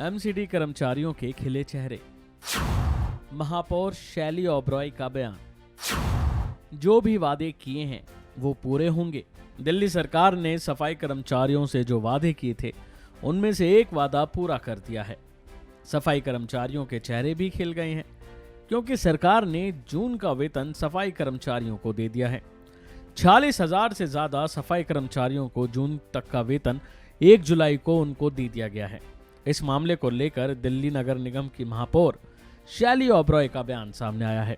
MCD कर्मचारियों के खिले चेहरे। महापौर शैली ओबरॉय का बयान, जो भी वादे किए हैं वो पूरे होंगे। दिल्ली सरकार ने सफाई कर्मचारियों से जो वादे किए थे उनमें से एक वादा पूरा कर दिया है। सफाई कर्मचारियों के चेहरे भी खिल गए हैं क्योंकि सरकार ने जून का वेतन सफाई कर्मचारियों को दे दिया है। 46,000 से ज्यादा सफाई कर्मचारियों को जून तक का वेतन 1 जुलाई को उनको दे दिया गया है। इस मामले को लेकर दिल्ली नगर निगम की महापौर शैली ओबरॉय का बयान सामने आया है।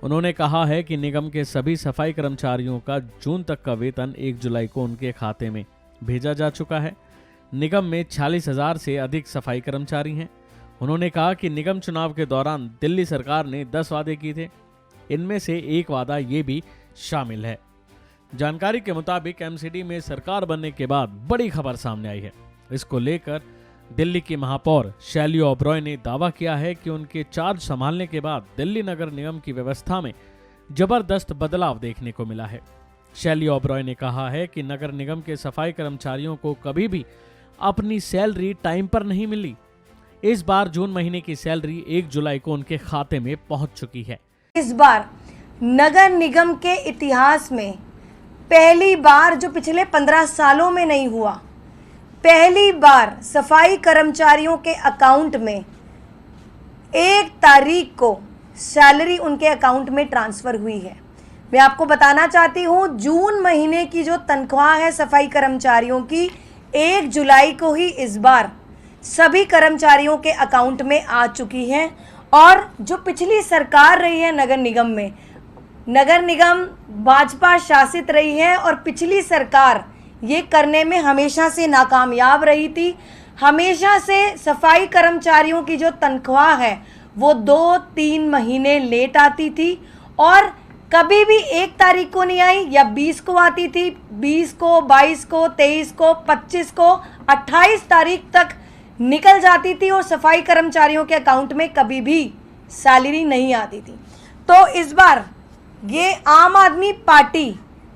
उन्होंने कहा है कि निगम के सभी सफाई कर्मचारियों का जून तक का वेतन 1 जुलाई को उनके खाते में भेजा जा चुका है। निगम में 46,000 से अधिक सफाई कर्मचारी हैं। उन्होंने कहा कि निगम चुनाव के दौरान दिल्ली सरकार ने 10 वादे किए थे, इनमें से एक वादा ये भी शामिल है। जानकारी के मुताबिक एमसीडी में सरकार बनने के बाद बड़ी खबर सामने आई है। इसको लेकर दिल्ली की महापौर शैली ओबरॉय ने दावा किया है कि उनके चार्ज संभालने के बाद दिल्ली नगर निगम की व्यवस्था में जबरदस्त बदलाव देखने को मिला है। शैली ओबरॉय ने कहा है कि नगर निगम के सफाई कर्मचारियों को कभी भी अपनी सैलरी टाइम पर नहीं मिली। इस बार जून महीने की सैलरी 1 जुलाई को उनके खाते में पहुंच चुकी है। इस बार नगर निगम के इतिहास में पहली बार, जो पिछले 15 सालों में नहीं हुआ, पहली बार सफाई कर्मचारियों के अकाउंट में 1 तारीख को सैलरी उनके अकाउंट में ट्रांसफ़र हुई है। मैं आपको बताना चाहती हूँ, जून महीने की जो तनख्वाह है सफाई कर्मचारियों की 1 जुलाई को ही इस बार सभी कर्मचारियों के अकाउंट में आ चुकी है। और जो पिछली सरकार रही है नगर निगम में, नगर निगम भाजपा शासित रही है और पिछली सरकार ये करने में हमेशा से नाकामयाब रही थी। हमेशा से सफाई कर्मचारियों की जो तनख्वाह है वो 2-3 महीने लेट आती थी और कभी भी 1 तारीख को नहीं आई या 20 को आती थी। 20 को, 22 को, 23 को, 25 को, 28 तारीख तक निकल जाती थी और सफाई कर्मचारियों के अकाउंट में कभी भी सैलरी नहीं आती थी। तो इस बार ये आम आदमी पार्टी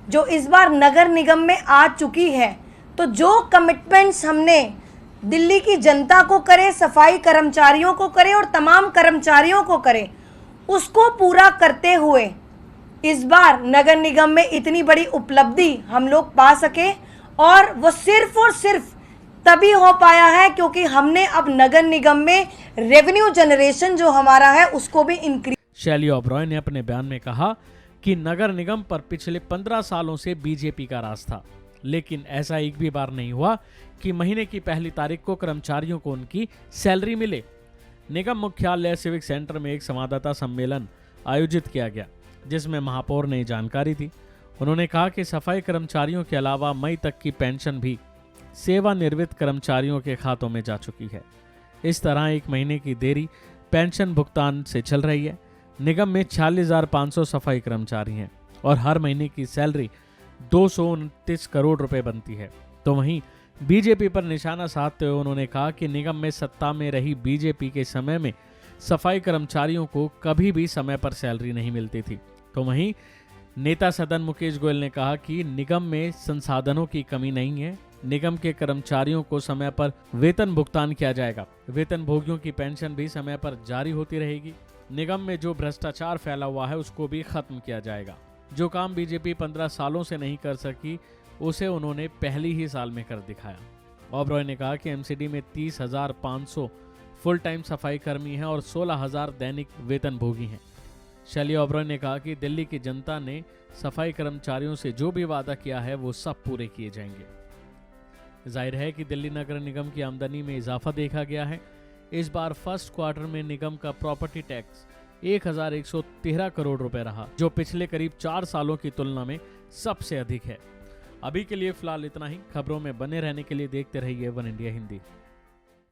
जो इस बार नगर निगम में आ चुकी है, तो जो कमिटमेंट्स हमने दिल्ली की जनता को करे, सफाई कर्मचारियों को करे और तमाम कर्मचारियों को करे, उसको पूरा करते हुए इस बार नगर निगम में इतनी बड़ी उपलब्धि हम लोग पा सके। और वो सिर्फ और सिर्फ तभी हो पाया है क्योंकि हमने अब नगर निगम में रेवेन्यू जनरेशन जो हमारा है उसको भी इंक्रीज। शैली ओबरॉय ने अपने बयान में कहा कि नगर निगम पर पिछले 15 सालों से बीजेपी का राज था, लेकिन ऐसा एक भी बार नहीं हुआ कि महीने की पहली तारीख को कर्मचारियों को उनकी सैलरी मिले। निगम मुख्यालय सिविक सेंटर में एक संवाददाता सम्मेलन आयोजित किया गया जिसमें महापौर ने जानकारी दी। उन्होंने कहा कि सफाई कर्मचारियों के अलावा मई तक की पेंशन भी सेवानिवृत्त कर्मचारियों के खातों में जा चुकी है। इस तरह 1 महीने की देरी पेंशन भुगतान से चल रही है। निगम में 46,500 सफाई कर्मचारी हैं और हर महीने की सैलरी 229 करोड़ रुपए बनती है। तो वहीं बीजेपी पर निशाना साधते हुए उन्होंने कहा कि निगम में सत्ता में रही बीजेपी के समय में सफाई कर्मचारियों को कभी भी समय पर सैलरी नहीं मिलती थी। तो वहीं नेता सदन मुकेश गोयल ने कहा कि निगम में संसाधनों की कमी नहीं है। निगम के कर्मचारियों को समय पर वेतन भुगतान किया जाएगा। वेतन भोगियों की पेंशन भी समय पर जारी होती रहेगी। निगम में जो भ्रष्टाचार फैला हुआ है उसको भी खत्म किया जाएगा। जो काम बीजेपी 15 सालों से नहीं कर सकी उसे उन्होंने पहले ही साल में कर दिखाया। ओबरॉय ने कहा कि एमसीडी में 30,500 फुल टाइम सफाई कर्मी हैं और 16,000 दैनिक वेतन भोगी हैं। शैली ओबरॉय ने कहा कि दिल्ली की जनता ने सफाई कर्मचारियों से जो भी वादा किया है वो सब पूरे किए जाएंगे। जाहिर है कि दिल्ली नगर निगम की आमदनी में इजाफा देखा गया है। इस बार फर्स्ट क्वार्टर में निगम का प्रॉपर्टी टैक्स 1,113 करोड़ रुपए रहा, जो पिछले करीब 4 सालों की तुलना में सबसे अधिक है। अभी के लिए फिलहाल इतना ही। खबरों में बने रहने के लिए देखते रहिए वन इंडिया हिंदी।